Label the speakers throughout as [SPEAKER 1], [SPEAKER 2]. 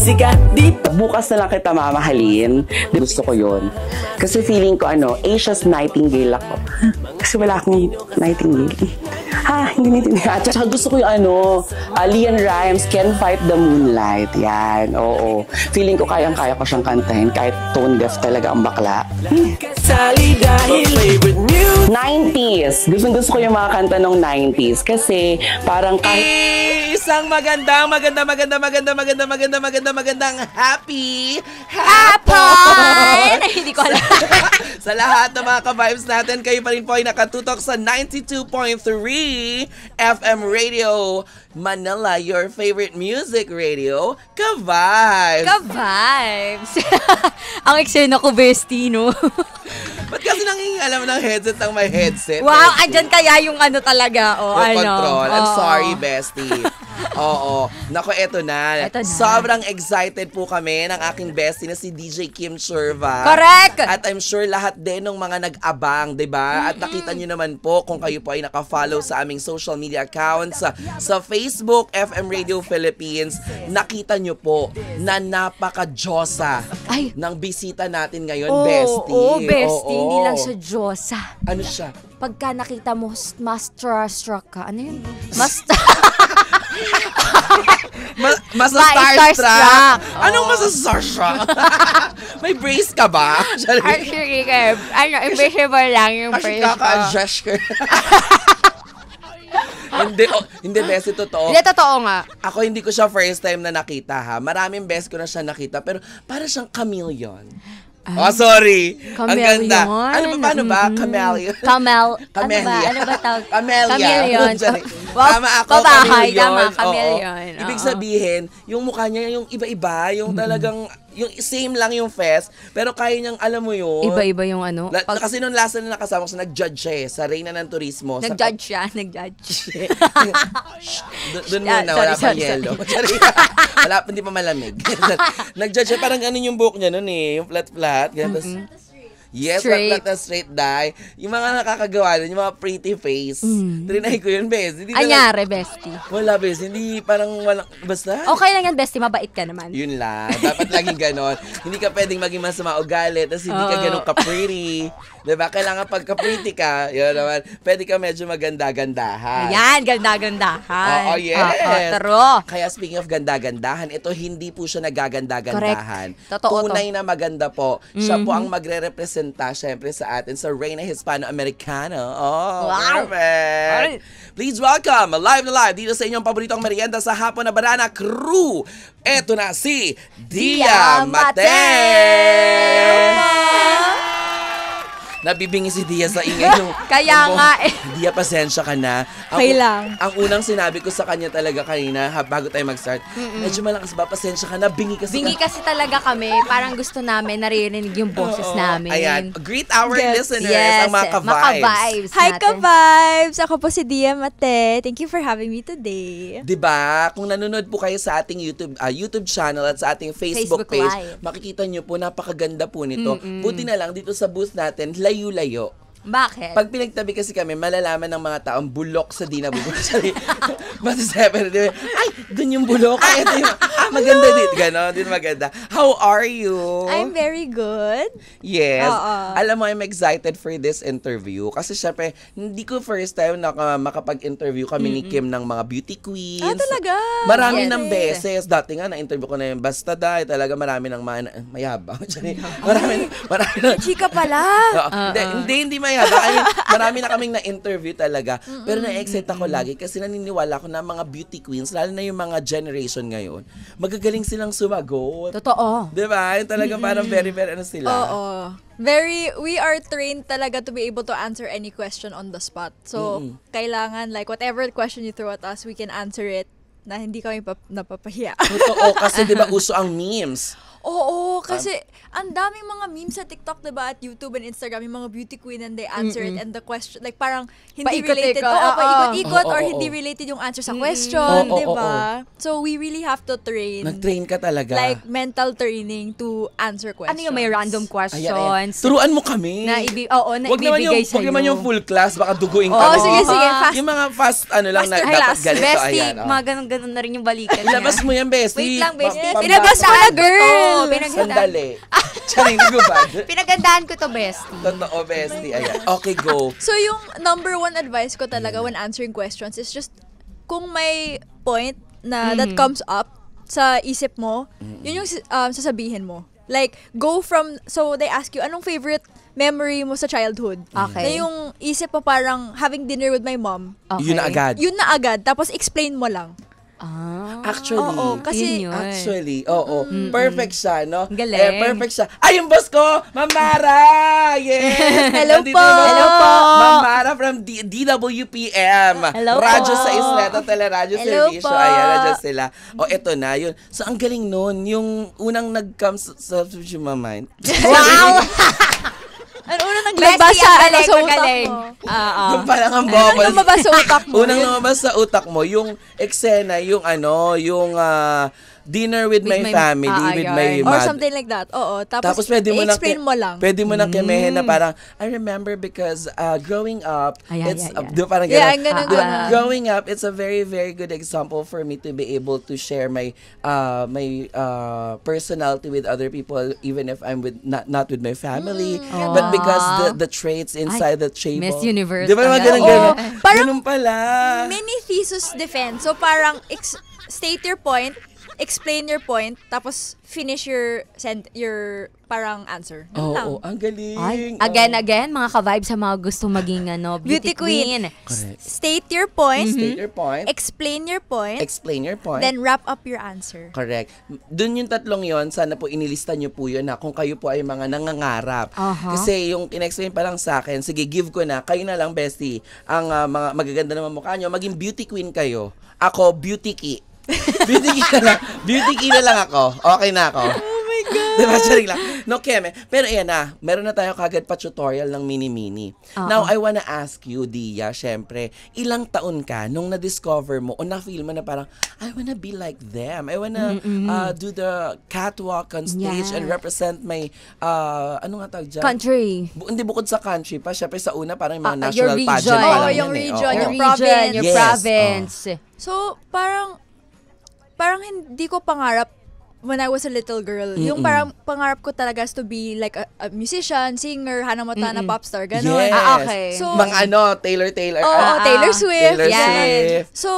[SPEAKER 1] Sikat di bukas na lang kita mamahalin. Gusto ko yun. Kasi feeling ko Asia's Nightingale ako. Kasi wala akong Nightingale. Hindi naiintindihan. Tsaka gusto ko yung Leon Rimes, Can't Fight the Moonlight. Yan, oo. Feeling ko kayang-kaya ko siyang kantahin kahit tone deaf talaga ang bakla. 90s. Gusto ko yung mga kanta ng 90s kasi parang kahit
[SPEAKER 2] isang magandang happy
[SPEAKER 3] Hindi ko alam.
[SPEAKER 2] sa lahat ng mga ka-vibes natin, kayo pa rin po ay nakatutok sa 92.3 FM Radio Manila, your favorite music radio, Ka-Vibes.
[SPEAKER 3] Ka-Vibes. Ang eksena ko, bestie, no?
[SPEAKER 2] Ba't kasi nangingialam ng headset ng may headset?
[SPEAKER 3] Wow, andyan kaya yung talaga.
[SPEAKER 2] Yung control. I'm sorry, bestie. Oo. Naku, eto na. Sobrang excited po kami ng aking bestie na si DJ Kim Churva.
[SPEAKER 3] Correct!
[SPEAKER 2] At I'm sure lahat din ng mga nag-abang, diba? At nakita nyo naman po kung kayo po ay naka-follow sa aming social media accounts sa Facebook, FM Radio Philippines, nakita nyo po na napaka-Diyosa ng bisita natin ngayon, bestie.
[SPEAKER 3] Oo, bestie. Hindi lang siya Diyosa.
[SPEAKER 2] Ano siya?
[SPEAKER 3] Pagka nakita mo, master-struck ka. Ano yun?
[SPEAKER 2] Masa-starstruck. Anong masa-starstruck? May brace ka ba?
[SPEAKER 3] Actually, invisible lang yung brace ko.
[SPEAKER 2] Kaka-adjust ka. Hindi, Bessie, totoo.
[SPEAKER 3] Hindi, totoo nga.
[SPEAKER 2] Ako, hindi ko siya first time na nakita, ha. Maraming beses ko na siya nakita, pero para siyang chameleon. Sorry.
[SPEAKER 3] Chameleon.
[SPEAKER 2] Ang ganda. Paano ba? Chameleon.
[SPEAKER 3] Ano ba tawag?
[SPEAKER 2] Chameleon. Tama ako,
[SPEAKER 3] Pabahay,
[SPEAKER 2] chameleon.
[SPEAKER 3] tama, chameleon.
[SPEAKER 2] Ibig sabihin, yung mukha niya, yung iba-iba, yung talagang, yung same lang yung face, pero kaya niyang, alam mo yun.
[SPEAKER 3] Iba-iba yung
[SPEAKER 2] Kasi nung last na nakasama ko, nag-judge siya sa Reyna ng Turismo.
[SPEAKER 3] Nag-judge.
[SPEAKER 2] Doon muna, wala pa yelo. Wala pa, hindi pa malamig. Nag-judge siya, parang yung buhok niya nun yung flat-flat. Yes, flat na straight dye. Yung mga nakakagawa nun, yung mga pretty face. Trinay ko yun, Bes.
[SPEAKER 3] Anyari, bestie?
[SPEAKER 2] Wala, Bes. Hindi parang walang, basta.
[SPEAKER 3] Okay lang yan, bestie. Mabait ka naman.
[SPEAKER 2] Yun lang. Dapat laging ganon. Hindi ka pwedeng maging masama ugali, tapos hindi ka ganun ka-pretty. Diba? Kailangan pagka-pretty ka, yun naman, pwede ka medyo maganda-gandahan.
[SPEAKER 3] Ayan, ganda-gandahan.
[SPEAKER 2] Oo, yes.
[SPEAKER 3] Taro.
[SPEAKER 2] Kaya speaking of ganda-gandahan, ito hindi po siya nagaganda-gandahan.
[SPEAKER 3] Correct. Totoo.
[SPEAKER 2] Tunay na maganda po. Siya po ang magre-representa syempre sa atin sa Reyna Hispano-Americano. Oh,
[SPEAKER 3] wow.
[SPEAKER 2] Perfect. Please welcome, live na live, dito sa inyong paboritong merienda sa Hapon na Barana Crew. Eto na si Dia Mateo. Nabibingi si Dia sa ingay yung...
[SPEAKER 3] Kaya nga
[SPEAKER 2] Dia, pasensya ka na. Ang unang sinabi ko sa kanya talaga kanina, bago tayo mag-start, medyo malakas ba, pasensya ka na, bingi kasi
[SPEAKER 3] talaga kami. Parang gusto namin naririnig yung boses namin.
[SPEAKER 2] Ayan. Greet our listeners, ang mga ka-vibes.
[SPEAKER 4] Hi, ka-vibes! Ako po si Dia Mate. Thank you for having me today.
[SPEAKER 2] Diba? Kung nanonood po kayo sa ating YouTube channel at sa ating Facebook page,
[SPEAKER 3] Live.
[SPEAKER 2] Makikita nyo po, napakaganda po nito. Buti na lang, dito sa booth natin, layo-layo.
[SPEAKER 3] Bakit?
[SPEAKER 2] Pag pinagtabi kasi kami, malalaman ng mga taong bulok sa di nabubulok. Ay, dun yung bulok. Ay, ito yung, maganda dito. Ganon, din maganda. How are you?
[SPEAKER 4] I'm very good.
[SPEAKER 2] Yes. Alam mo, I'm excited for this interview. Kasi syempre, hindi ko first time na makapag-interview kami ni Kim ng mga beauty queens.
[SPEAKER 4] Talaga?
[SPEAKER 2] Marami ng beses. Dati nga, na-interview ko na yung Basta Day. Talaga marami ng mayabang. marami ng...
[SPEAKER 4] Chika pala.
[SPEAKER 2] Hindi mayabang. I mean, marami na kaming na-interview talaga. Pero na-excite ako lagi kasi naniniwala ko na mga beauty queens, lalo na yung mga generation ngayon, magagaling silang sumagot.
[SPEAKER 3] Totoo.
[SPEAKER 2] Diba? Yung talaga parang very, very sila.
[SPEAKER 4] We are trained talaga to be able to answer any question on the spot. So, kailangan, like, whatever question you throw at us, we can answer it na hindi kami napapahiya.
[SPEAKER 2] Totoo, kasi diba uso ang memes.
[SPEAKER 4] Oo, kasi ang daming mga memes sa TikTok, diba, at YouTube and Instagram, yung mga beauty queen and they answer it and the question, like parang hindi related, paikot-ikot or hindi related yung answer sa question, diba? So we really have to train.
[SPEAKER 2] Nag-train ka talaga.
[SPEAKER 4] Like mental training to answer questions.
[SPEAKER 3] Ano yung may random questions?
[SPEAKER 2] Ayan. Turuan mo kami.
[SPEAKER 3] Na ibibigay sa'yo.
[SPEAKER 2] Huwag naman yung full class, baka duguin ka.
[SPEAKER 4] Oh, sige, fast.
[SPEAKER 2] Yung mga fast, lang na dapat ganito.
[SPEAKER 3] Bestie,
[SPEAKER 2] Ayan,
[SPEAKER 3] mga ganun na rin yung balikan niya.
[SPEAKER 2] Ilabas mo yan, bestie.
[SPEAKER 3] Wait lang, bestie.
[SPEAKER 4] Pinabas mo na, girl!
[SPEAKER 2] Sandali. Charing, gubad.
[SPEAKER 3] Pinagandaan ko to, bestie.
[SPEAKER 2] Totoo, bestie. Ayan. Okay, go.
[SPEAKER 4] So yung number one advice ko talaga when answering questions is just, kung may point na that comes up sa isip mo, yun yung sasabihin mo. Like, go from, so they ask you, anong favorite memory mo sa childhood?
[SPEAKER 3] Okay.
[SPEAKER 4] Na yung isip mo parang having dinner with my mom.
[SPEAKER 3] Okay.
[SPEAKER 2] Yun na agad.
[SPEAKER 4] Yun na agad. Tapos explain mo lang.
[SPEAKER 2] Actually,
[SPEAKER 4] Oo, kasi
[SPEAKER 3] yun.
[SPEAKER 2] Actually, oo. Perfect siya, no?
[SPEAKER 3] Galing.
[SPEAKER 2] Perfect siya. Ay, yung boss ko! Ma'am Mara! Yes!
[SPEAKER 4] Hello
[SPEAKER 2] Nandito
[SPEAKER 4] po!
[SPEAKER 2] na.
[SPEAKER 3] Hello po!
[SPEAKER 2] Ma'am Mara from DWPM.
[SPEAKER 3] Hello
[SPEAKER 2] Radyo
[SPEAKER 3] po!
[SPEAKER 2] sa Isleta, Teleradyo
[SPEAKER 4] Hello
[SPEAKER 2] Servicio.
[SPEAKER 4] po!
[SPEAKER 2] Ayan, radyo sila. O, eto na, yun. So, ang galing nun. Yung unang nag-come sa my mind.
[SPEAKER 3] Wow!
[SPEAKER 4] Ano unang naglabas sa utak mo?
[SPEAKER 2] Yung parang ang
[SPEAKER 4] Unang
[SPEAKER 2] bubbles.
[SPEAKER 4] lumabas sa utak mo.
[SPEAKER 2] Unang lumabas sa utak mo, yung eksena, yung dinner with my family, with my
[SPEAKER 4] Or
[SPEAKER 2] mother.
[SPEAKER 4] something like that. Oo. Tapos
[SPEAKER 2] pwede mo
[SPEAKER 4] explain mo lang.
[SPEAKER 2] Pwede mo nang kemehin na parang, I remember because growing up, it's, di ba parang
[SPEAKER 4] Yeah,
[SPEAKER 2] gano'n?
[SPEAKER 4] ganun.
[SPEAKER 2] Growing up, it's a very, very good example for me to be able to share my personality with other people, even if I'm with not with my family. But because the traits inside the table.
[SPEAKER 3] Miss Universe.
[SPEAKER 2] Di ba mga
[SPEAKER 3] talaga.
[SPEAKER 2] ganun?
[SPEAKER 4] Parang
[SPEAKER 2] Ganun pala.
[SPEAKER 4] mini thesis defense. So parang state your point, explain your point, tapos finish your parang answer. Ganun lang.
[SPEAKER 2] Oo, ang galing.
[SPEAKER 3] Ay,
[SPEAKER 2] Oo.
[SPEAKER 3] again, mga ka-vibe sa mga gusto maging beauty queen.
[SPEAKER 2] Correct.
[SPEAKER 4] State your point,
[SPEAKER 2] State your point.
[SPEAKER 4] explain your point,
[SPEAKER 2] Explain your point.
[SPEAKER 4] then wrap up your answer.
[SPEAKER 2] Correct. Doon yung tatlong yon, sana po inilista nyo po yun na kung kayo po ay mga nangangarap. Kasi yung in-explain pa lang sa akin, sige, give ko na, kayo na lang, bestie, ang mga magaganda naman mukha nyo, maging beauty queen kayo. Ako, beauty key. Beauty key na lang. Beauty key na lang ako. Okay na ako.
[SPEAKER 4] Oh my God!
[SPEAKER 2] Diba, charing lang. No, Keme. Pero ayan na, meron na tayo kagad pa tutorial ng mini-mini. Now, I wanna ask you, Dia, syempre, ilang taon ka nung na-discover mo o na-feel mo na parang, I wanna be like them. I wanna do the catwalk on stage and represent my, ano nga tawag dyan?
[SPEAKER 3] Country.
[SPEAKER 2] Hindi bukod sa country pa, syempre sa una parang mga
[SPEAKER 3] Your
[SPEAKER 2] national
[SPEAKER 3] region.
[SPEAKER 2] pageant pa lang
[SPEAKER 4] yung
[SPEAKER 2] yan eh.
[SPEAKER 4] region,
[SPEAKER 2] Oo.
[SPEAKER 4] yung province.
[SPEAKER 3] Your
[SPEAKER 2] Yes.
[SPEAKER 3] province.
[SPEAKER 4] So, parang hindi ko pangarap when I was a little girl. Yung parang pangarap ko talaga is to be like a musician, singer, Hannah Montana, pop star, gano'n.
[SPEAKER 2] Yes.
[SPEAKER 3] Okay.
[SPEAKER 4] So,
[SPEAKER 2] mga Taylor.
[SPEAKER 4] Taylor Swift.
[SPEAKER 2] Taylor
[SPEAKER 4] yan.
[SPEAKER 2] Swift.
[SPEAKER 4] So,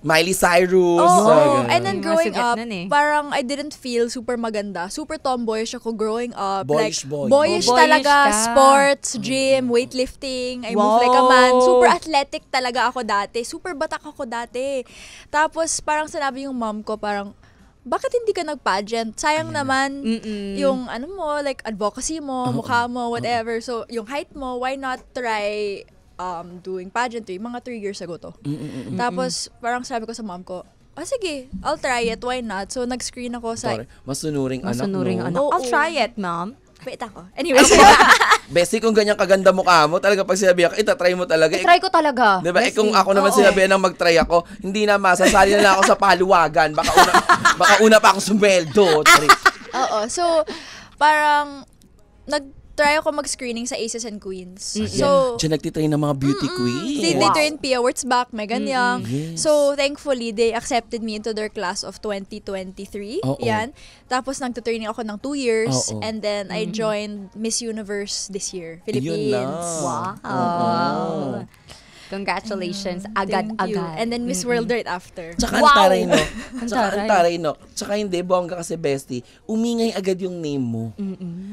[SPEAKER 2] Miley Cyrus.
[SPEAKER 4] Oo.
[SPEAKER 2] ganun.
[SPEAKER 4] And then
[SPEAKER 3] Mga
[SPEAKER 4] growing
[SPEAKER 3] sikat
[SPEAKER 4] up,
[SPEAKER 3] nun eh.
[SPEAKER 4] parang I didn't feel super maganda. Super tomboyish ako growing up.
[SPEAKER 2] Boyish
[SPEAKER 4] like,
[SPEAKER 2] boy.
[SPEAKER 4] Boyish
[SPEAKER 3] Boyish
[SPEAKER 4] talaga.
[SPEAKER 3] ka.
[SPEAKER 4] Sports, gym, weightlifting. I move like a man. Super athletic talaga ako dati. Super batak ako dati. Tapos parang sinabi yung mom ko, parang, bakit hindi ka nag-pageant? Sayang naman yung ano mo, like advocacy mo, mukha mo, whatever. So, yung height mo, why not try doing pageantry? Mga 3 years ago to. Tapos, parang sabi ko sa mom ko, sige, I'll try it, why not? So, nag-screen ako sa...
[SPEAKER 2] Sorry, masunuring anak,
[SPEAKER 3] Masunuring
[SPEAKER 2] no?
[SPEAKER 3] anak.
[SPEAKER 4] Oo.
[SPEAKER 3] I'll try it, ma'am.
[SPEAKER 4] Wait ako. Anyway,
[SPEAKER 2] Bessie, kung ganyan kaganda mukha mo, talaga pag sinabi ako, itatry mo talaga.
[SPEAKER 3] Try ko talaga.
[SPEAKER 2] Diba?
[SPEAKER 3] Bestie.
[SPEAKER 2] Kung ako naman sinabi nang mag-try ako, hindi na masasali na lang ako sa paluwagan. Baka una pa akong sumeldo.
[SPEAKER 4] oo. So, parang, nag-try ako mag-screening sa Aces and Queens. So,
[SPEAKER 2] Diyan nagtitrain ng mga beauty queens.
[SPEAKER 4] they turned Pia Wurtzbach, Megan Young.
[SPEAKER 2] Yes.
[SPEAKER 4] So, thankfully, they accepted me into their class of 2023.
[SPEAKER 2] Oo.
[SPEAKER 4] Yan. Tapos, nagtutraining ako ng 2 years.
[SPEAKER 2] Oo.
[SPEAKER 4] And then, I joined Miss Universe this year,
[SPEAKER 2] Yun
[SPEAKER 4] Philippines.
[SPEAKER 2] lang.
[SPEAKER 3] Wow. Congratulations.
[SPEAKER 4] Thank you.
[SPEAKER 3] Agad-agad.
[SPEAKER 4] And then, Miss World right after.
[SPEAKER 2] Tsaka
[SPEAKER 3] Wow.
[SPEAKER 2] ang taray, no?
[SPEAKER 3] Ang
[SPEAKER 2] Tsaka ang
[SPEAKER 3] taray.
[SPEAKER 2] taray, no? Tsaka hindi, bongga kasi, bestie, umingay agad yung name mo.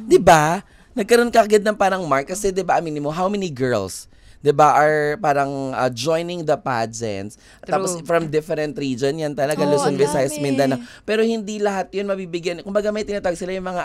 [SPEAKER 2] Di ba? Nagkaroon ka agad ng parang mark kasi, di ba, aminin mo, how many girls, di ba, are parang joining the pageants. Tapos from different region, yan talaga, Luzon,
[SPEAKER 4] ang
[SPEAKER 2] Visayas,
[SPEAKER 4] dami.
[SPEAKER 2] Mindanao. Pero hindi lahat yun mabibigyan. Kumbaga may tinatawag sila yung mga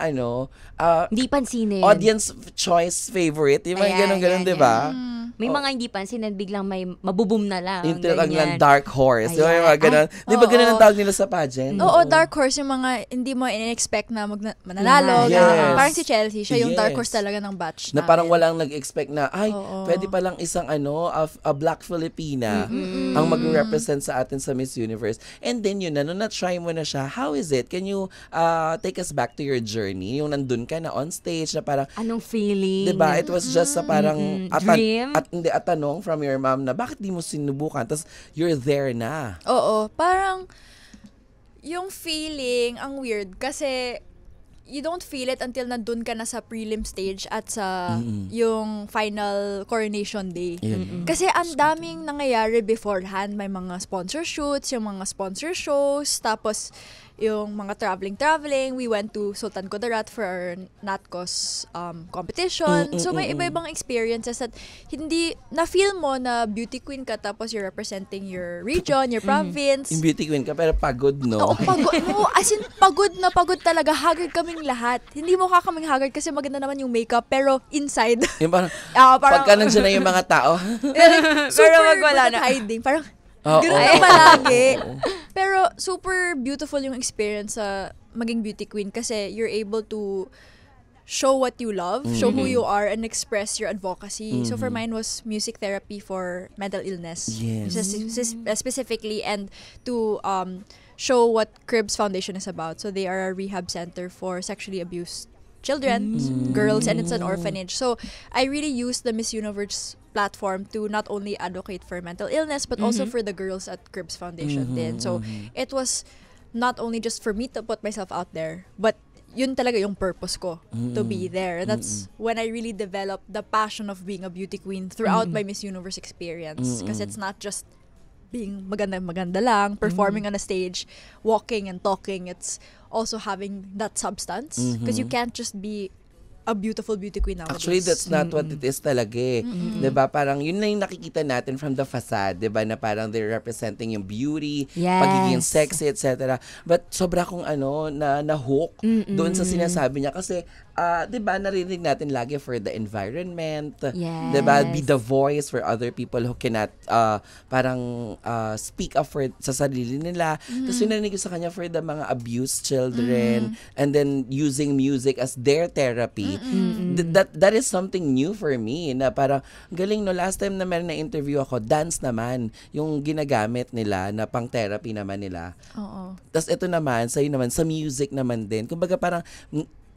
[SPEAKER 3] Hindi pansinin.
[SPEAKER 2] audience choice favorite. Yung mga
[SPEAKER 3] Ayan,
[SPEAKER 2] ganun-ganun,
[SPEAKER 3] ayan,
[SPEAKER 2] di ba?
[SPEAKER 3] May mga hindi pansin and biglang may mabuboom na lang.
[SPEAKER 2] Yung tinatawag
[SPEAKER 3] ganyan.
[SPEAKER 2] nilang dark horse. Di ba yung mga
[SPEAKER 3] Ayan.
[SPEAKER 2] ganun? Di ba
[SPEAKER 4] Oo.
[SPEAKER 2] ganun ang tawag nila sa pageant?
[SPEAKER 4] Oo, dark horse yung mga hindi mo in-expect na mananalo.
[SPEAKER 2] Yes.
[SPEAKER 4] ganun. Parang si Chelsea, siya yung dark
[SPEAKER 2] Yes.
[SPEAKER 4] horse talaga ng batch
[SPEAKER 2] Na parang
[SPEAKER 4] namin.
[SPEAKER 2] walang nag-expect na, ay,
[SPEAKER 4] Oo.
[SPEAKER 2] pwede palang isang a black Filipina ang mag-represent sa atin sa Miss Universe. And then yun, nung na-try mo na siya, how is it? Can you take us back to your journey? Yung nandun ka na on stage na parang,
[SPEAKER 3] Anong feeling?
[SPEAKER 2] diba, it was just a parang
[SPEAKER 3] Dream?
[SPEAKER 2] Hindi, at tanong from your mom na bakit di mo sinubukan? Tapos you're there na.
[SPEAKER 4] Oo, parang yung feeling, ang weird. Kasi you don't feel it until nandun ka na sa prelim stage at sa yung final coronation day. Kasi ang daming nangyayari beforehand. May mga sponsor shoots, yung mga sponsor shows, tapos yung mga traveling. We went to Sultan Kudarat for our NATCOS competition. So may iba-ibang experiences at hindi, na-feel mo na beauty queen ka tapos you're representing your region, your province.
[SPEAKER 2] Yung beauty queen ka, pero pagod, no?
[SPEAKER 4] Oo, pagod. No, as in, pagod na pagod talaga. Haggard kaming lahat. Hindi mo kaming haggard kasi maganda naman yung makeup, pero inside.
[SPEAKER 2] Yung parang,
[SPEAKER 4] parang
[SPEAKER 2] pagka nandiyan na yung mga tao,
[SPEAKER 4] super
[SPEAKER 3] wag wala
[SPEAKER 4] good at
[SPEAKER 3] na.
[SPEAKER 4] hiding. Parang,
[SPEAKER 2] Oo.
[SPEAKER 4] ganun na palagi. Pero super beautiful yung experience sa maging beauty queen kasi you're able to show what you love, show who you are, and express your advocacy. So for mine was music therapy for mental illness.
[SPEAKER 2] Yes.
[SPEAKER 4] Specifically, and to show what Cribs Foundation is about. So they are a rehab center for sexually abused children, girls, and it's an orphanage. So I really used the Miss Universe platform to not only advocate for mental illness but also for the girls at Cribs Foundation din. So it was not only just for me to put myself out there, but yun talaga yung purpose ko, to be there. That's when I really developed the passion of being a beauty queen throughout my Miss Universe experience. Kasi it's not just being maganda lang, performing on a stage, walking and talking. It's also having that substance. Because you can't just be a beautiful beauty queen nowadays.
[SPEAKER 2] actually, that's not what it is talaga eh. Diba? Parang yun na yung nakikita natin from the facade, diba? Na parang they're representing yung beauty,
[SPEAKER 3] Yes.
[SPEAKER 2] pagiging sexy, etc. But sobra kong na-hook doon sa sinasabi niya. Kasi, diba, narinig natin lagi for the environment.
[SPEAKER 3] Yes.
[SPEAKER 2] Diba? Be the voice for other people who cannot speak up for sa sarili nila. Tapos yun narinig ko sa kanya for the mga abused children and then using music as their therapy. That is something new for me na parang galing no, last time na meron na interview ako, dance naman yung ginagamit nila na pang therapy naman nila.
[SPEAKER 4] Oo.
[SPEAKER 2] Tapos ito naman, sa'yo naman, sa music naman din. Kumbaga parang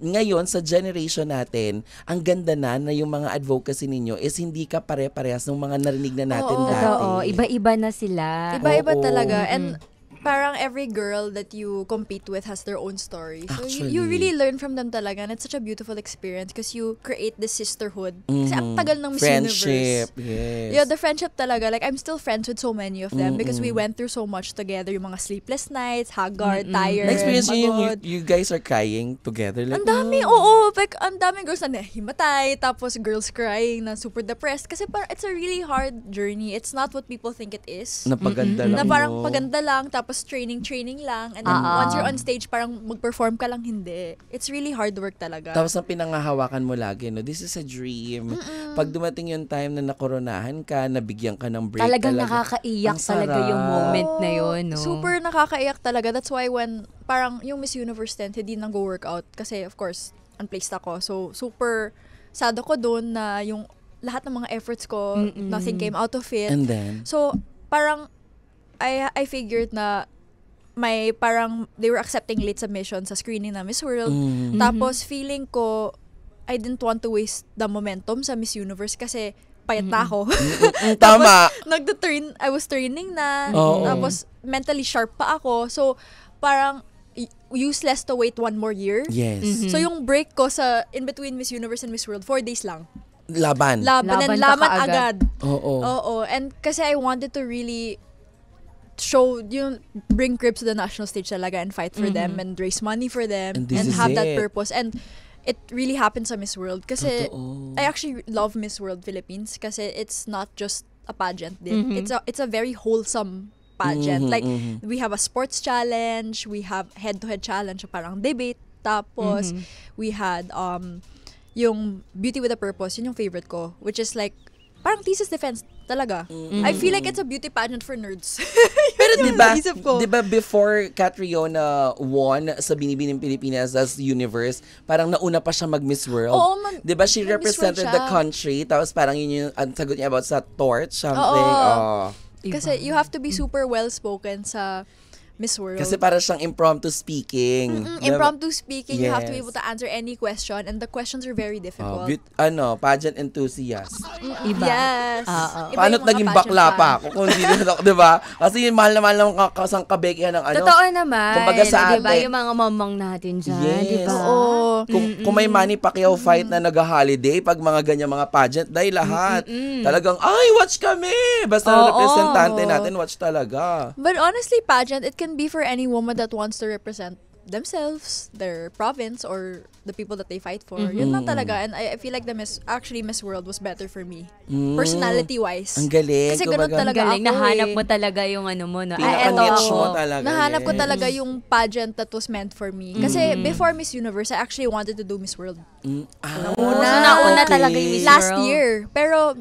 [SPEAKER 2] ngayon sa generation natin, ang ganda na yung mga advocacy ninyo is hindi ka pare-parehas ng mga narinig na natin
[SPEAKER 4] Oo.
[SPEAKER 2] dati.
[SPEAKER 3] Totoo, iba-iba na sila.
[SPEAKER 4] Iba-iba
[SPEAKER 2] Oo.
[SPEAKER 4] talaga. And parang every girl that you compete with has their own story. So you
[SPEAKER 2] Actually.
[SPEAKER 4] really learn from them talaga. And it's such a beautiful experience because you create this sisterhood. Kasi ang tagal ng Miss
[SPEAKER 2] Friendship,
[SPEAKER 4] Universe.
[SPEAKER 2] yes.
[SPEAKER 4] Yeah, the friendship talaga. Like, I'm still friends with so many of them because we went through so much together. Yung mga sleepless nights, haggard, tired,
[SPEAKER 2] Na-experience niyo
[SPEAKER 4] pagod.
[SPEAKER 2] you guys are crying together? Like,
[SPEAKER 4] Ang dami, oo. Like, ang daming girls na nahimatay, tapos girls crying na super depressed. Kasi parang it's a really hard journey. It's not what people think it is.
[SPEAKER 2] napaganda lang.
[SPEAKER 4] Na parang
[SPEAKER 2] no?
[SPEAKER 4] paganda lang, tapos training lang. And then once you're on stage, parang mag-perform ka lang, hindi. It's really hard work talaga.
[SPEAKER 2] Tapos ang pinangahawakan mo lagi, no? This is a dream. Pag dumating yung time na nakoronahan ka, nabigyan ka ng break
[SPEAKER 3] Talagang
[SPEAKER 2] talaga.
[SPEAKER 3] nakakaiyak
[SPEAKER 2] Ang
[SPEAKER 3] talaga
[SPEAKER 2] sarap.
[SPEAKER 3] yung moment na yun, no?
[SPEAKER 4] Super nakakaiyak talaga. That's why when parang yung Miss Universe tent, hindi nang go workout. Kasi of course, unplaced ako. So super sad ako doon na yung lahat ng mga efforts ko, nothing came out of it.
[SPEAKER 2] And then?
[SPEAKER 4] So parang I figured na may parang they were accepting late submission sa screening na Miss World. Tapos feeling ko I didn't want to waste the momentum sa Miss Universe kasi payat na ako.
[SPEAKER 2] Tama.
[SPEAKER 4] I was training na.
[SPEAKER 2] Oo.
[SPEAKER 4] Tapos mentally sharp pa ako. So parang useless to wait one more year.
[SPEAKER 2] Yes.
[SPEAKER 4] So yung break ko sa in between Miss Universe and Miss World, 4 days lang.
[SPEAKER 2] Laban.
[SPEAKER 4] Laban
[SPEAKER 3] ka
[SPEAKER 4] and laban
[SPEAKER 3] kaagad.
[SPEAKER 4] agad.
[SPEAKER 2] Oo.
[SPEAKER 4] Oo. And kasi I wanted to really show, bring Cribs to the national stage talaga and fight for them and raise money for them
[SPEAKER 2] And this
[SPEAKER 4] and
[SPEAKER 2] is
[SPEAKER 4] have that
[SPEAKER 2] it.
[SPEAKER 4] purpose. And it really happened sa Miss World kasi
[SPEAKER 2] Totoo.
[SPEAKER 4] I actually love Miss World Philippines kasi it's not just a pageant din. It's a very wholesome pageant. Like we have a sports challenge, we have head-to-head challenge, parang debate. Tapos we had yung Beauty with a Purpose, yun yung favorite ko, which is like parang thesis defense talaga. I feel like it's a beauty pageant for nerds.
[SPEAKER 2] Pero
[SPEAKER 4] Yun yung naisip ko.
[SPEAKER 2] di ba before Catriona won sa Binibining Pilipinas as Universe, parang nauna pa siya mag-Miss World.
[SPEAKER 4] Oo,
[SPEAKER 2] di ba she
[SPEAKER 4] mag-Miss World
[SPEAKER 2] represented
[SPEAKER 4] siya.
[SPEAKER 2] the country, tapos parang yun yung ang sagot niya about sa torch, something.
[SPEAKER 4] Oo.
[SPEAKER 3] Iba.
[SPEAKER 4] Kasi you have to be super well-spoken sa Miss World.
[SPEAKER 2] Kasi para siyang impromptu speaking.
[SPEAKER 4] Impromptu speaking, you have to be
[SPEAKER 2] Yes.
[SPEAKER 4] able to answer any question and the questions are very difficult.
[SPEAKER 2] Pageant enthusiast.
[SPEAKER 3] Iba.
[SPEAKER 4] Yes.
[SPEAKER 3] Oo.
[SPEAKER 4] Iba
[SPEAKER 2] Paano't
[SPEAKER 4] yung mga
[SPEAKER 2] naging
[SPEAKER 4] pageant
[SPEAKER 2] bakla
[SPEAKER 4] fan.
[SPEAKER 2] pa ako kung hindi na ako, di ba? Kasi yung mahal na mahal ng kasang kabekihan ng ano.
[SPEAKER 3] Totoo naman.
[SPEAKER 2] Kumbaga sa
[SPEAKER 3] Diba?
[SPEAKER 2] atin.
[SPEAKER 3] Yung mga mamang natin dyan.
[SPEAKER 2] Yes.
[SPEAKER 3] Diba?
[SPEAKER 4] Oo.
[SPEAKER 2] Kung may Manny Pacquiao fight na nag-holiday, pag mga ganyan mga pageant, dahil lahat. Talagang, ay, watch kami! Basta
[SPEAKER 3] Oo.
[SPEAKER 2] representante natin, watch talaga.
[SPEAKER 4] But honestly, pageant, it can be for any woman that wants to represent themselves, their province, or the people that they fight for. Yun lang talaga. And I feel like Miss World was better for me. Personality-wise.
[SPEAKER 2] Ang galing.
[SPEAKER 4] Kasi ganun
[SPEAKER 2] Kumbaga,
[SPEAKER 4] talaga
[SPEAKER 3] Galing,
[SPEAKER 4] ako
[SPEAKER 3] nahanap
[SPEAKER 4] eh.
[SPEAKER 3] mo talaga yung ano mo, no?
[SPEAKER 2] Pinaka-niche
[SPEAKER 3] eto
[SPEAKER 2] mo
[SPEAKER 3] ako.
[SPEAKER 2] talaga.
[SPEAKER 4] Nahanap ko
[SPEAKER 2] yes.
[SPEAKER 4] talaga yung pageant that was meant for me. Kasi before Miss Universe, I actually wanted to do Miss World.
[SPEAKER 3] Nauna talaga yung Miss
[SPEAKER 4] Last
[SPEAKER 3] World.
[SPEAKER 4] year. Pero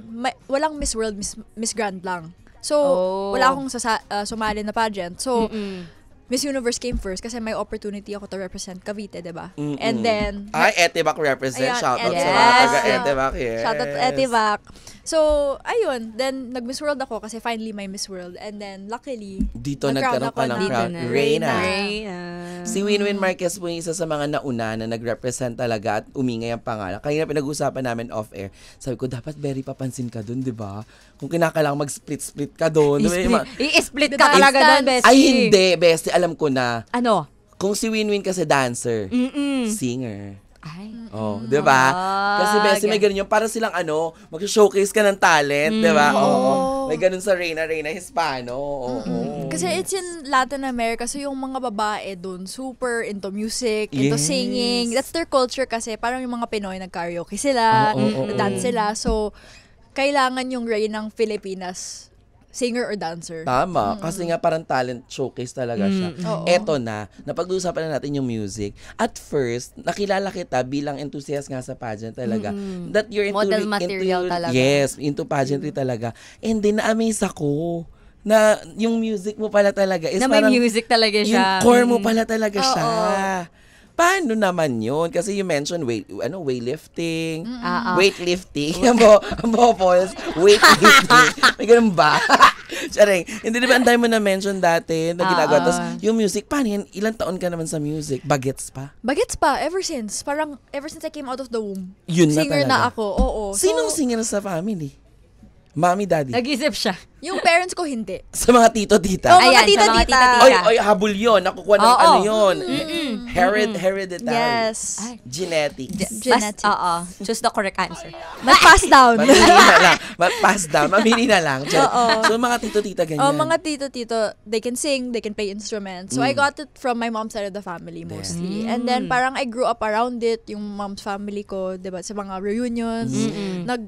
[SPEAKER 4] walang Miss World, Miss Grand lang. So, wala akong sumali na pageant. So, Miss Universe came first kasi may opportunity ako to represent Cavite, diba? And then,
[SPEAKER 2] Ay, Etibac represent.
[SPEAKER 4] Ayan,
[SPEAKER 2] Shoutout sa
[SPEAKER 4] Etibac.
[SPEAKER 2] mga taga
[SPEAKER 4] Yes.
[SPEAKER 2] Etibac. Yes.
[SPEAKER 4] shout out to Etivac. So, ayun. Then, nag-Miss World ako kasi finally may Miss World. And then, luckily,
[SPEAKER 2] Dito
[SPEAKER 4] nag-crown
[SPEAKER 2] nagkaroon
[SPEAKER 4] ako
[SPEAKER 2] ka ng
[SPEAKER 4] ng
[SPEAKER 2] crown.
[SPEAKER 4] Reyna.
[SPEAKER 3] Reyna.
[SPEAKER 2] Si Winwin Marquez po yung isa sa mga nauna na nag-represent talaga at umingay ang pangalan. Kanina pinag-usapan namin off-air. Sabi ko, dapat very papansin ka dun, di ba? Kung kinakailangan mag-split-split ka dun.
[SPEAKER 3] I-split
[SPEAKER 4] Diba?
[SPEAKER 3] ka talaga doon, bestie.
[SPEAKER 2] Ay, hindi, bestie. Alam ko na.
[SPEAKER 3] Ano?
[SPEAKER 2] Kung si Winwin kasi dancer, singer.
[SPEAKER 3] Ay.
[SPEAKER 2] Oh, 'di ba? Kasi bestie may ganun yung para silang mag-showcase ka ng talent, 'di ba? Oo. May ganun sa Reyna Hispano. Oo.
[SPEAKER 4] kasi it's in Latin America, so yung mga babae dun, super into music, into
[SPEAKER 2] Yes.
[SPEAKER 4] singing. That's their culture kasi. Parang yung mga Pinoy nag-karaoke sila, dance sila. So, kailangan yung Reyna ng Pilipinas, singer or dancer.
[SPEAKER 2] Tama. Kasi nga parang talent showcase talaga siya.
[SPEAKER 4] Oo.
[SPEAKER 2] Eto na, napag-uusapan na natin yung music. At first, nakilala kita bilang enthusiast nga sa pageant talaga. That you're into
[SPEAKER 3] Model material talaga.
[SPEAKER 2] Yes, into pageantry talaga. And then na-amaze ako na yung music mo pala talaga is
[SPEAKER 3] Na may
[SPEAKER 2] parang
[SPEAKER 3] music talaga siya.
[SPEAKER 2] yung core mo pala talaga
[SPEAKER 4] Oo.
[SPEAKER 2] siya. Paano naman yun? Kasi you mentioned weightlifting, weightlifting, ang bopos, weightlifting. May ganun ba? Charing, hindi ba ang dami mo na-mention dati na ginagawa? Tapos yung music, paano yan? Ilang taon ka naman sa music? Bagets pa?
[SPEAKER 4] Bagets pa, ever since. Parang, ever since I came out of the womb.
[SPEAKER 2] Yun na
[SPEAKER 4] Singer
[SPEAKER 2] talaga.
[SPEAKER 4] na ako, oo.
[SPEAKER 2] Sinong
[SPEAKER 4] So,
[SPEAKER 2] singer sa family? Mommy, daddy?
[SPEAKER 3] Nag-isip siya.
[SPEAKER 4] yung parents ko hindi.
[SPEAKER 2] Sa mga tito, tita?
[SPEAKER 4] Oh, mga
[SPEAKER 3] Ayan, sa
[SPEAKER 4] tita-tita.
[SPEAKER 3] mga tita-tita.
[SPEAKER 2] Oy, habol yun. Nakukuha ng
[SPEAKER 3] Oo.
[SPEAKER 2] ano yun. Hereditary.
[SPEAKER 4] Yes.
[SPEAKER 3] Ay.
[SPEAKER 2] Genetics.
[SPEAKER 4] Genetics.
[SPEAKER 3] Choose the correct answer.
[SPEAKER 4] But pass down.
[SPEAKER 2] Mamili na lang. Pass down. Mamili na lang. So, mga tito-tita ganyan.
[SPEAKER 4] Oh, mga tito-tito, they can sing, they can play instruments. So, I got it from my mom's side of the family mostly. And then, parang I grew up around it, yung mom's family ko, diba, sa mga reunions.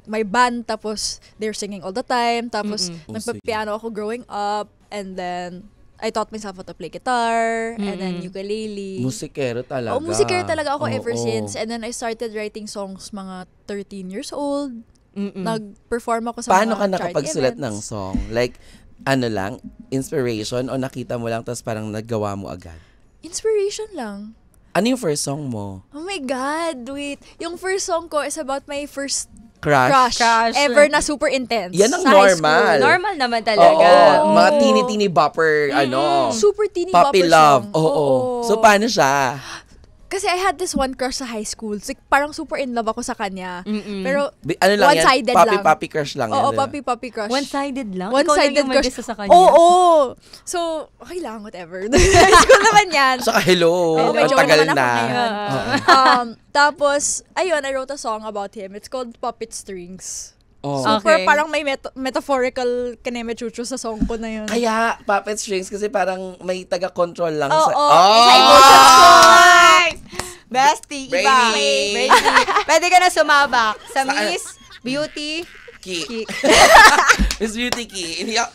[SPEAKER 4] May band, tapos they're singing all the time. Tapos, nagpa-piano ako growing up. And then, I taught myself how to play guitar, and then ukulele.
[SPEAKER 2] Musikero talaga.
[SPEAKER 4] Oh, musikero talaga ako ever
[SPEAKER 2] Oo.
[SPEAKER 4] since. And then, I started writing songs mga 13 years old. Nag-perform ako sa
[SPEAKER 2] Paano ka
[SPEAKER 4] mga chart
[SPEAKER 2] nakapagsulat
[SPEAKER 4] events.
[SPEAKER 2] ng song? Like, ano lang, inspiration o nakita mo lang tapos parang naggawa mo agad?
[SPEAKER 4] Inspiration lang.
[SPEAKER 2] Ano yung first song mo?
[SPEAKER 4] Oh my God, wait. Yung first song ko is about my first
[SPEAKER 2] Crush?
[SPEAKER 3] Crush.
[SPEAKER 4] ever na super intense.
[SPEAKER 2] Yan ang
[SPEAKER 4] sa high
[SPEAKER 2] normal.
[SPEAKER 4] school.
[SPEAKER 3] Normal naman
[SPEAKER 2] Oo.
[SPEAKER 3] talaga.
[SPEAKER 2] Mga teeny-teeny bopper,
[SPEAKER 4] Super teeny
[SPEAKER 2] puppy
[SPEAKER 4] bopper
[SPEAKER 2] love.
[SPEAKER 4] song.
[SPEAKER 2] Oo. So, paano siya?
[SPEAKER 4] Kasi I had this one crush sa high school. So, parang super in love ako sa kanya. Pero,
[SPEAKER 2] Ano lang yan?
[SPEAKER 4] one-sided lang.
[SPEAKER 2] Puppy crush lang yan.
[SPEAKER 4] Oo,
[SPEAKER 2] di ba?
[SPEAKER 4] puppy crush.
[SPEAKER 3] One-sided lang?
[SPEAKER 4] One-sided
[SPEAKER 3] Ikaw lang yung
[SPEAKER 4] crush.
[SPEAKER 3] mag-isa sa kanya?
[SPEAKER 4] Oo. So, okay lang, whatever. High school naman yan.
[SPEAKER 2] Saka hello.
[SPEAKER 4] Oo,
[SPEAKER 2] Ang
[SPEAKER 4] medyo
[SPEAKER 2] tagal
[SPEAKER 4] naman ako
[SPEAKER 2] na.
[SPEAKER 4] ngayon. Tapos, ayun, I wrote a song about him. It's called Puppet Strings.
[SPEAKER 2] Oh.
[SPEAKER 4] Super,
[SPEAKER 3] Okay.
[SPEAKER 4] parang may metaphorical kaneme chuchu sa song ko na yun.
[SPEAKER 2] Kaya, puppet strings kasi parang may taga-control lang
[SPEAKER 4] Oo,
[SPEAKER 2] sa...
[SPEAKER 4] sa emotions ko.
[SPEAKER 3] Bestie, iba.
[SPEAKER 2] Brainy.
[SPEAKER 3] Pwede ka na sumabak sa
[SPEAKER 2] Sa-
[SPEAKER 3] Miss Beauty.
[SPEAKER 2] Ki.
[SPEAKER 3] Ki.
[SPEAKER 2] Miss Beauty Ki. Hindi ako,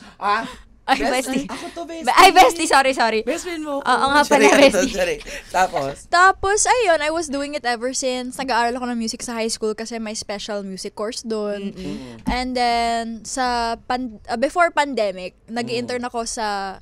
[SPEAKER 3] Ay, bestie.
[SPEAKER 2] Ako to, bestie.
[SPEAKER 3] Ay, bestie, sorry.
[SPEAKER 2] Best friend mo.
[SPEAKER 3] Oo nga pala, bestie.
[SPEAKER 2] Tapos,
[SPEAKER 4] ayun, I was doing it ever since nag-aaral ako ng music sa high school kasi may special music course doon. And then, before pandemic, nag-intern ako sa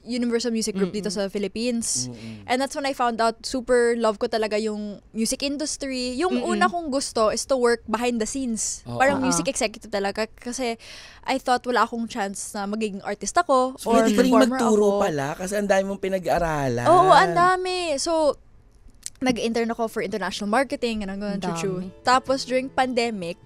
[SPEAKER 4] Universal Music Group dito sa Philippines. And that's when I found out super love ko talaga yung music industry. Yung una kong gusto is to work behind the scenes. Parang music executive talaga. Kasi I thought wala akong chance na magiging artist ako
[SPEAKER 2] so,
[SPEAKER 4] or
[SPEAKER 2] pwede ka rin
[SPEAKER 4] performer
[SPEAKER 2] magturo
[SPEAKER 4] ako.
[SPEAKER 2] pala kasi ang dami mong pinag-aralan.
[SPEAKER 4] Oo, ang dami. So, nag-intern ako for international marketing and I'm going to Tapos, during pandemic,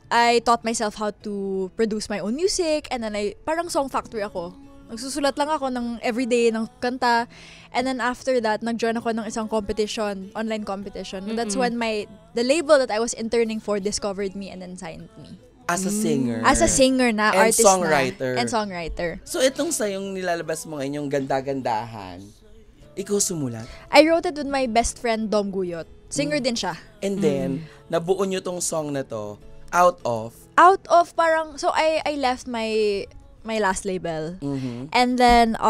[SPEAKER 4] I taught myself how to produce my own music and then parang song factory ako. Nagsusulat lang ako ng everyday ng kanta and then after that, nag-join ako ng isang competition, online competition. And that's when the label that I was interning for discovered me and then signed me.
[SPEAKER 2] As a singer.
[SPEAKER 4] As a singer na,
[SPEAKER 2] and
[SPEAKER 4] artist
[SPEAKER 2] songwriter.
[SPEAKER 4] na. And songwriter.
[SPEAKER 2] So, itong sayong nilalabas mo ngayon, yung ganda-gandahan, ikaw sumulat?
[SPEAKER 4] I wrote it with my best friend, Dom Guyot. Singer din siya.
[SPEAKER 2] And then, nabuo nyo tong song na to out of
[SPEAKER 4] parang, so I left my last label. And then,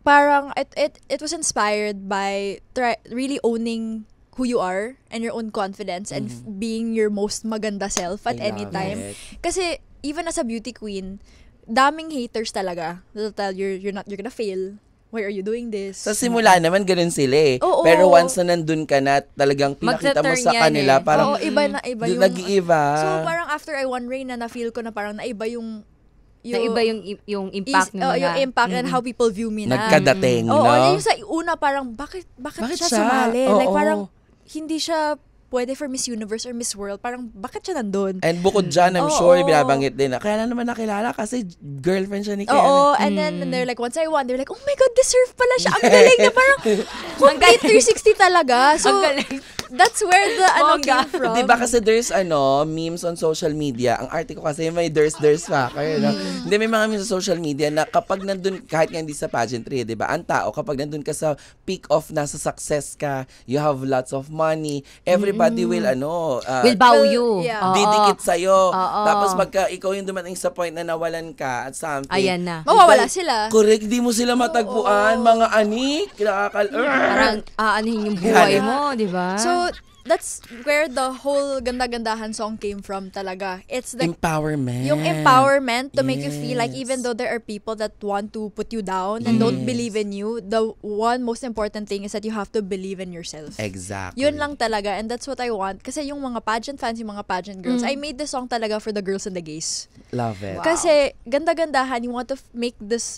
[SPEAKER 4] parang, it was inspired by really owning who you are and your own confidence and being your most maganda self at any time. Kasi, even as a beauty queen, daming haters talaga. They'll tell you're gonna fail. Why are you doing this?
[SPEAKER 2] Sa simula naman, ganun sila eh.
[SPEAKER 4] Oo.
[SPEAKER 2] Pero once na nandun ka na, talagang pinakita mo sa kanila, parang
[SPEAKER 4] iba na iba yung...
[SPEAKER 2] nag-iiba.
[SPEAKER 4] So, parang after I won Rain na feel ko na parang naiba yung
[SPEAKER 3] yung impact na
[SPEAKER 4] yung impact and how people view me na.
[SPEAKER 2] Nagkadating, no?
[SPEAKER 4] Oo, yung sa una parang, bakit siya sumali?
[SPEAKER 2] Oo.
[SPEAKER 4] Like parang, hindi siya pwede for Miss Universe or Miss World. Parang, bakit siya nandun?
[SPEAKER 2] And bukod dyan, I'm sure, binabanggit din na, kaya na naman nakilala kasi girlfriend siya ni Kenneth.
[SPEAKER 4] Oo, and then they're like, once I won, they're like, oh my God, deserve pala siya. Ang galing na parang, complete 360 talaga. So, that's where the came from.
[SPEAKER 2] Diba kasi there's memes on social media. Ang arte ko kasi may there's factor. No? Hindi, may mga memes sa social media na kapag nandun, kahit nga hindi sa pageantry, diba? Ang tao, kapag nandun ka sa peak of nasa success ka, you have lots of money, everybody will
[SPEAKER 3] will bow you.
[SPEAKER 4] Yeah.
[SPEAKER 2] Didikit sa'yo. Tapos pagka ikaw yung dumating sa point na nawalan ka at something.
[SPEAKER 3] Ayan na.
[SPEAKER 4] Mawawala sila.
[SPEAKER 2] Correct, di mo sila matagpuan. Mga anik.
[SPEAKER 3] Parang aanihin yung buhay mo, di ba?
[SPEAKER 4] So, that's where the whole Ganda-Gandahan song came from talaga. It's the
[SPEAKER 2] empowerment.
[SPEAKER 4] Yung empowerment to make you feel like even though there are people that want to put you down and don't believe in you, the one most important thing is that you have to believe in yourself.
[SPEAKER 2] Exactly.
[SPEAKER 4] Yun lang talaga, and that's what I want. Kasi yung mga pageant fans, yung mga pageant girls, I made this song talaga for the girls and the gays.
[SPEAKER 2] Love it.
[SPEAKER 4] Kasi Ganda-Gandahan, you want to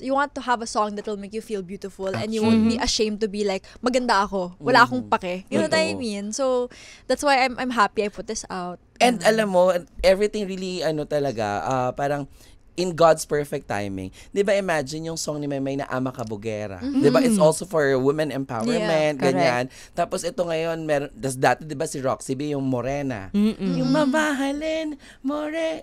[SPEAKER 4] you want to have a song that will make you feel beautiful and you won't be ashamed to be like, maganda ako, wala akong pake. You know what I mean? So, that's why I'm happy I put this out.
[SPEAKER 2] And alam mo, everything really, talaga, parang in God's perfect timing. Di ba imagine yung song ni Maymay na Ama Kabugera? Di ba it's also for women empowerment, ganyan. Tapos ito ngayon, dati di ba si Roxy B, yung Morena. Yung mamahalin, more.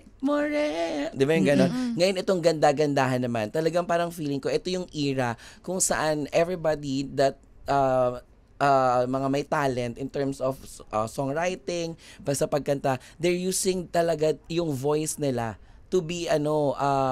[SPEAKER 2] Di ba yung gano'n? Ngayon itong ganda-gandahan naman. Talagang parang feeling ko, ito yung era kung saan everybody that mga may talent in terms of songwriting, sa pagkanta, they're using talaga yung voice nila to be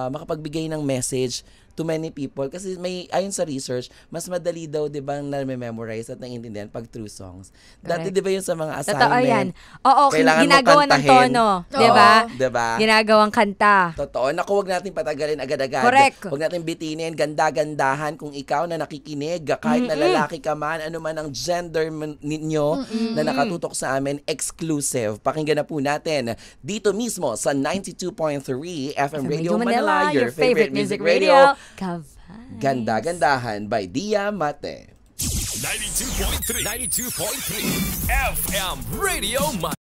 [SPEAKER 2] makapagbigay ng message to many people kasi may ayon sa research mas madali daw 'di ba na memorize at naiintindihan pag through songs. Dati 'di ba yung sa mga assignment.
[SPEAKER 3] Totoo yan. Oo, ginagawa ng tono, 'di ba?
[SPEAKER 2] 'Di ba?
[SPEAKER 3] Ginagawang kanta.
[SPEAKER 2] Totoo. Naku, wag natin patagalin agad-agad.
[SPEAKER 3] Correct.
[SPEAKER 2] Wag natin bitinin ganda-gandahan kung ikaw na nakikinig kahit na lalaki ka man, ano man ang gender ninyo na nakatutok sa amin, exclusive. Pakinggan na po natin dito mismo sa 92.3 FM Radio Manila, your favorite music radio. Ganda-gandahan by Dia Mate.
[SPEAKER 5] 92.3 FM Radio Manila.